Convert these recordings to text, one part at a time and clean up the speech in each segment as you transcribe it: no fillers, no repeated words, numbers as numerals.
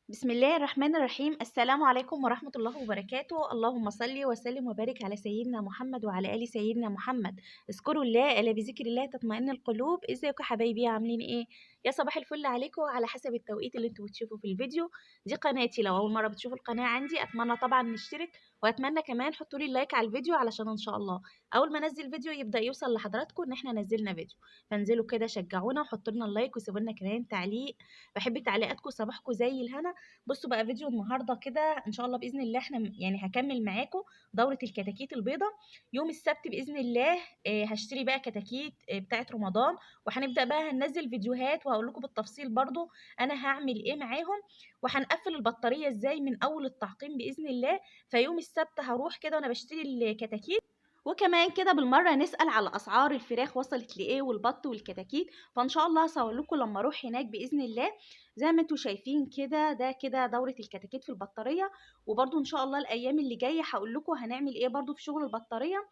بسم الله الرحمن الرحيم. السلام عليكم ورحمة الله وبركاته. اللهم صل وسلم وبارك على سيدنا محمد وعلى آل سيدنا محمد. اذكروا الله ألا بذكر الله تطمئن القلوب. ازيكم يا حبايبي، عاملين ايه؟ يا صباح الفل عليكم على حسب التوقيت اللي انتوا بتشوفوا في الفيديو. دي قناتي، لو أول مرة بتشوفوا القناة عندي أتمنى طبعا نشترك، وأتمنى كمان حطوا لي اللايك على الفيديو علشان إن شاء الله أول ما أنزل فيديو يبدأ يوصل لحضراتكم إن احنا نزلنا فيديو. فانزلوا كده شجعونا وحطوا لنا اللايك وسيبوا لنا كمان تعليق. بحب تعليقاتكم، صباحكم زي الهنا. بصوا بقى فيديو النهارده كده ان شاء الله باذن الله احنا يعني هكمل معاكم دوره الكتاكيت البيضاء. يوم السبت باذن الله هشتري بقى كتاكيت بتاعه رمضان، وهنبدا بقى هننزل فيديوهات وهقول لكم بالتفصيل برضو انا هعمل ايه معاهم، وهنقفل البطاريه ازاي من اول التعقيم باذن الله. فيوم السبت هروح كده وانا بشتري الكتاكيت، وكمان كده بالمره نسال على اسعار الفراخ وصلت لايه والبط والكتاكيت. فان شاء الله هصور لكم لما اروح هناك باذن الله. زي ما انتم شايفين كده، ده كده دورة الكتاكيت في البطارية. وبرضو ان شاء الله الايام اللي جاية هقول لكم هنعمل ايه برضو في شغل البطارية.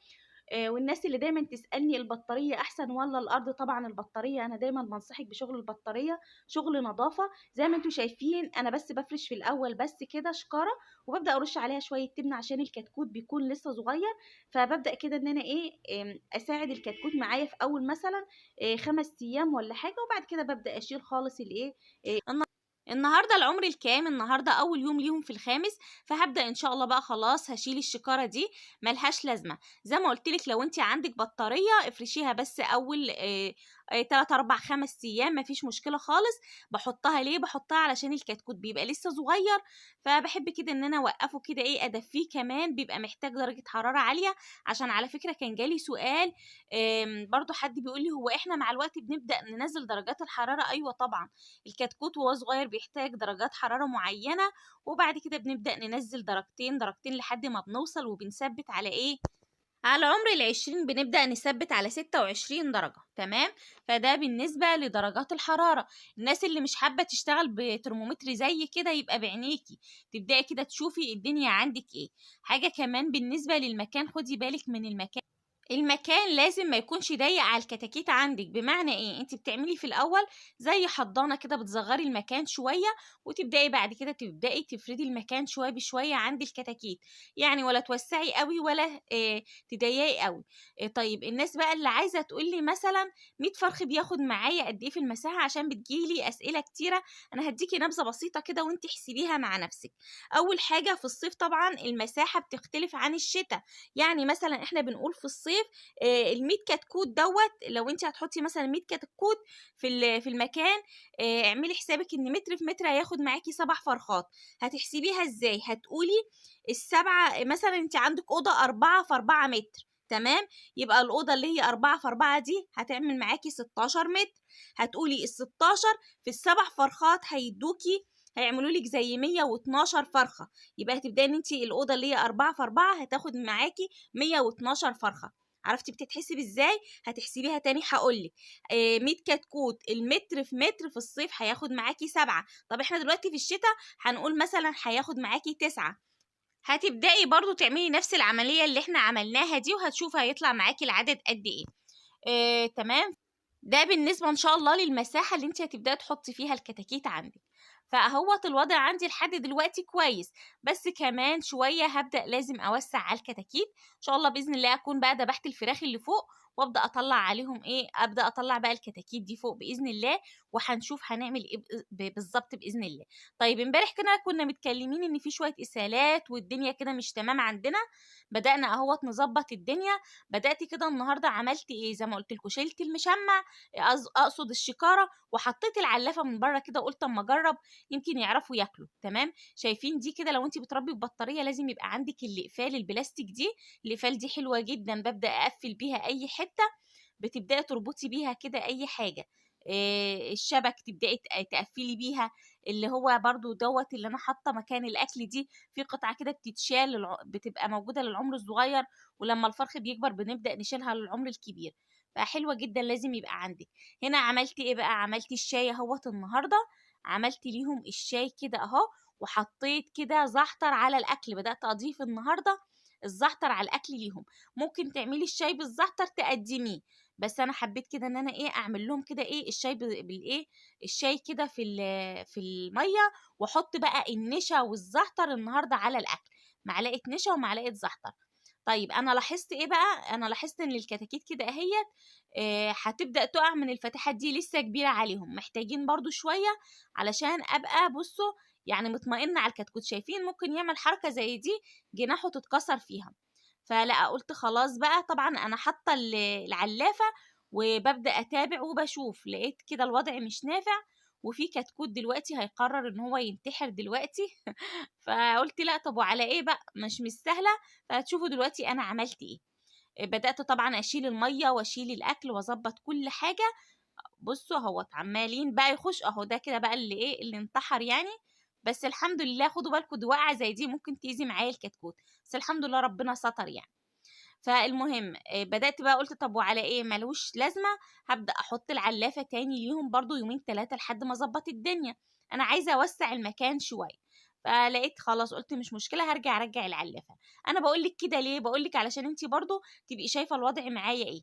والناس اللي دايما تسألني البطارية أحسن ولا الأرض، طبعا البطارية. أنا دايما بنصحك بشغل البطارية، شغل نظافة. زي ما انتوا شايفين أنا بس بفرش في الأول بس كده شكارة، وببدأ أرش عليها شوية تبنة عشان الكتكوت بيكون لسه صغير. فببدأ كده إن أنا إيه أساعد الكتكوت معايا في أول مثلا 5 أيام ولا حاجة، وبعد كده ببدأ أشيل خالص الإيه النهارده العمر الكام، النهارده اول يوم ليهم في الخامس. فهبدا ان شاء الله بقى خلاص هشيل الشكاره دي، ملهاش لازمه. زي ما قلت لك لو انت عندك بطاريه افرشيها بس اول 3 4 5 ايام مفيش مشكله خالص. بحطها ليه؟ بحطها علشان الكتكوت بيبقى لسه صغير، فبحب كده ان انا اوقفه كده ايه ادفيه، كمان بيبقى محتاج درجه حراره عاليه. عشان على فكره كان جالي سؤال برضو حد بيقول لي هو احنا مع الوقت بنبدا ننزل درجات الحراره؟ ايوه طبعا، الكتكوت وهو صغير بيحتاج درجات حرارة معينة، وبعد كده بنبدأ ننزل درجتين درجتين لحد ما بنوصل وبنثبت على ايه، على عمر 20 بنبدأ نثبت على 26 درجة. تمام؟ فده بالنسبة لدرجات الحرارة. الناس اللي مش حابة تشتغل بترمومتر زي كده يبقى بعينيكي تبدأي كده تشوفي الدنيا عندك ايه. حاجة كمان بالنسبة للمكان، خدي بالك من المكان. المكان لازم ما يكونش ضيق على الكتاكيت عندك. بمعنى ايه؟ انت بتعملي في الاول زي حضانه كده، بتصغري المكان شويه، وتبداي بعد كده تبداي تفردي المكان شويه بشويه عند الكتاكيت. يعني ولا توسعي قوي ولا تضيقي قوي. طيب الناس بقى اللي عايزه تقول لي مثلا 100 فرخ بياخد معايا قد ايه في المساحه، عشان بتجيلي اسئله كتيره، انا هديكي نبذه بسيطه كده وانت احسبيها مع نفسك. اول حاجه في الصيف طبعا المساحه بتختلف عن الشتاء. يعني مثلا احنا بنقول في الصيف ال100 كتكوت دوت، لو انت هتحطي مثلا 100 كتكوت في المكان، اعملي حسابك ان متر في متر هياخد معاكي 7 فرخات. هتحسبيها ازاي؟ هتقولي السبعة مثلا انت عندك اوضه 4 في 4 متر، تمام؟ يبقى الأوضة اللي هي 4 في 4 دي هتعمل معاكي 16 متر. هتقولي ال16 في ال7 فرخات هيعملوا لك زي 112 فرخة. يبقى هتبدأي ان انت الأوضة اللي هي 4 في 4 هتاخد معاكي 112 فرخة. عرفتي بتتحسب ازاي؟ هتحسبيها تاني هقولك. 100 كتكوت المتر في متر في الصيف هياخد معاكي 7. طب احنا دلوقتي في الشتاء هنقول مثلا هياخد معاكي 9. هتبدأي برضو تعملي نفس العملية اللي احنا عملناها دي، وهتشوفي هيطلع معاكي العدد قد ايه. تمام. ده بالنسبة ان شاء الله للمساحة اللي انت هتبدأي تحطي فيها الكتاكيت عندك. فهوت الوضع عندي لحد دلوقتي كويس، بس كمان شوية هبدأ لازم أوسع على الكتاكيت. إن شاء الله بإذن الله أكون بقى دبحت الفراخ اللي فوق، وأبدأ أطلع عليهم إيه، أبدأ أطلع بقى الكتاكيت دي فوق بإذن الله، وهنشوف هنعمل إيه بالظبط بإذن الله. طيب امبارح كده كنا متكلمين إن في شوية إسهالات والدنيا كده مش تمام عندنا، بدأنا أهوت نظبط الدنيا. بدأت كده النهاردة عملت إيه؟ زي ما قلت لكم شلت المشمع، أقصد الشكارة، وحطيت العلافة من بره كده، قلت أما أجرب يمكن يعرفوا ياكلوا. تمام؟ شايفين دي كده؟ لو انت بتربي ببطاريه لازم يبقى عندك الاقفال البلاستيك دي. الاقفال دي حلوه جدا، ببدا اقفل بيها اي حته، بتبداي تربطي بيها كده اي حاجه. الشبك تبداي تقفلي بيها. اللي هو برضو دوت اللي انا حاطه مكان الاكل دي في قطعه كده بتتشال بتبقى موجوده للعمر الصغير، ولما الفرخ بيكبر بنبدا نشيلها للعمر الكبير. فحلوه جدا لازم يبقى عندك. هنا عملت ايه بقى؟ عملت الشاي اهوت النهارده، عملت ليهم الشاي كده اهو، وحطيت كده زعتر على الاكل. بدات اضيف النهارده الزعتر على الاكل ليهم. ممكن تعملي الشاي بالزعتر تقدميه، بس انا حبيت كده ان انا ايه اعمل لهم كده ايه الشاي بالايه الشاي كده في الميه، واحط بقى النشا والزعتر النهارده على الاكل، معلقه نشا ومعلقه زعتر. طيب انا لاحظت ايه بقى، انا لاحظت ان الكتاكيت كده اهيت هتبدا تقع من الفتحات دي، لسه كبيره عليهم، محتاجين برضو شويه علشان ابقى بصوا يعني مطمئنه على الكتكوت. شايفين ممكن يعمل حركه زي دي جناحه تتكسر فيها. فلا قلت خلاص بقى، طبعا انا حاطه العلافه وببدا اتابع وبشوف، لقيت كده الوضع مش نافع، وفي كتكوت دلوقتي هيقرر ان هو ينتحر دلوقتي. فقلت لا، طب وعلى ايه بقى، مش سهله. فهتشوفوا دلوقتي انا عملت ايه. بدات طبعا اشيل الميه واشيل الاكل واظبط كل حاجه. بصوا اهوت عمالين بقى يخش اهو، ده كده بقى اللي ايه اللي انتحر يعني. بس الحمد لله، خدوا بالكم دي واقعه زي دي ممكن تاذي معايا الكتكوت، بس الحمد لله ربنا ستر يعني. فالمهم بدأت بقى قلت طب وعلى ايه ملوش لازمة، هبدأ احط العلافة تاني ليهم برضو يومين 3 لحد ما اظبط الدنيا. انا عايزة اوسع المكان شوية. فلقيت خلاص قلت مش مشكلة، ارجع العلافة. انا بقولك كده ليه، بقولك علشان انتي برضو تبقي شايفة الوضع معايا ايه.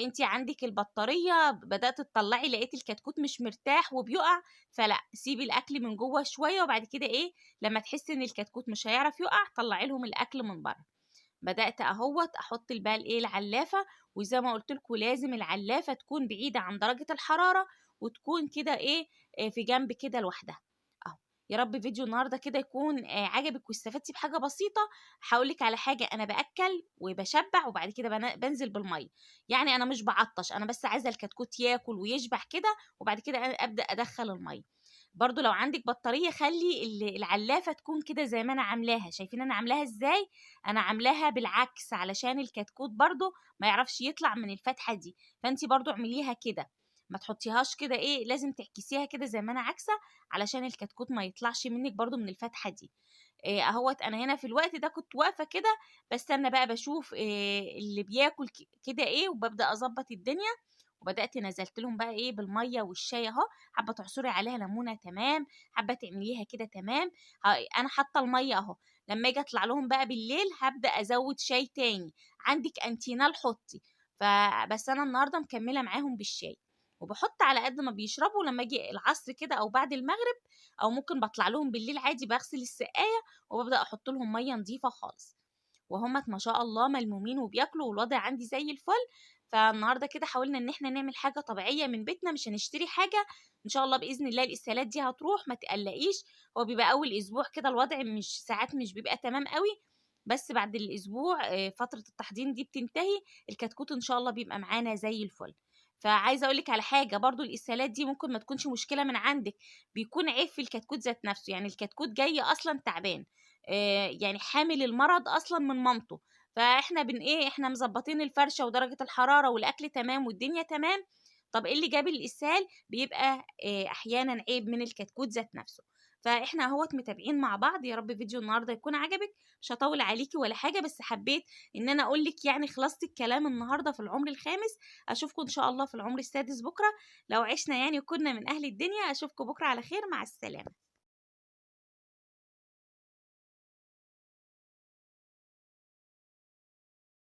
انتي عندك البطارية بدأت تطلعي، لقيت الكتكوت مش مرتاح وبيقع، فلا سيبي الاكل من جوه شوية، وبعد كده ايه لما تحسي ان الكتكوت مش هيعرف يقع طلعي لهم الاكل من بره. بدأت اهوت احط البال ايه العلافة. وزي ما قلت لكم لازم العلافة تكون بعيدة عن درجة الحرارة، وتكون كده ايه في جنب كده لوحدها اهو. يا رب فيديو النهارده كده يكون عجبك واستفدتي بحاجة بسيطة. هقولك على حاجة، انا باكل وبشبع وبعد كده بنزل بالمية. يعني انا مش بعطش، انا بس عايزة الكتكوت ياكل ويشبع كده، وبعد كده أنا ابدأ ادخل المية. برضو لو عندك بطارية خلي العلافة تكون كده زي ما انا عاملاها. شايفين انا عاملاها ازاي؟ انا عاملاها بالعكس علشان الكتكوت برضو ما يعرفش يطلع من الفتحة دي. فانتي برضو اعمليها كده، ما تحطيهاش كده ايه، لازم تعكسيها كده زي ما انا عكسة علشان الكتكوت ما يطلعش منك برضو من الفتحة دي. إيه اهوت انا هنا في الوقت ده كنت واقفة كده بستنى بقى بشوف إيه اللي بياكل كده ايه، وببدأ اظبط الدنيا. وبدات نزلت لهم بقى ايه بالميه والشاي اهو، حابه تعصري عليها ليمونه تمام، حابه تعمليها كده تمام. انا حاطه الميه اهو. لما اجي اطلع لهم بقى بالليل هبدا ازود شاي تاني. عندك انتينال حطي. فبس انا النهارده مكمله معاهم بالشاي، وبحط على قد ما بيشربوا. لما اجي العصر كده او بعد المغرب، او ممكن بطلع لهم بالليل عادي بغسل السقايه وببدا احط لهم ميه نظيفه خالص. وهم ما شاء الله ملمومين وبياكلوا والوضع عندي زي الفل. فالنهارده كده حاولنا ان احنا نعمل حاجه طبيعيه من بيتنا، مش هنشتري حاجه. ان شاء الله باذن الله الاسهالات دي هتروح ما تقلقيش. هو بيبقى اول اسبوع كده الوضع مش ساعات مش بيبقى تمام قوي، بس بعد الاسبوع فتره التحضير دي بتنتهي، الكتكوت ان شاء الله بيبقى معانا زي الفل. فعايزه اقول لك على حاجه برضو، الاسهالات دي ممكن ما تكونش مشكله من عندك، بيكون عيب في الكتكوت ذات نفسه. يعني الكتكوت جاي اصلا تعبان، يعني حامل المرض اصلا من مامته. فاحنا ايه احنا مظبطين الفرشه ودرجه الحراره والاكل تمام والدنيا تمام. طب ايه اللي جاب الاسهال؟ بيبقى احيانا عيب من الكتكوت ذات نفسه. فاحنا اهوت متابعين مع بعض. يا رب فيديو النهارده يكون عجبك، مش هطول عليكي ولا حاجه، بس حبيت ان انا اقول لك يعني خلاصه الكلام النهارده في العمر الخامس. اشوفكم ان شاء الله في العمر السادس بكره، لو عشنا يعني وكنا من اهل الدنيا. اشوفكم بكره على خير، مع السلامه.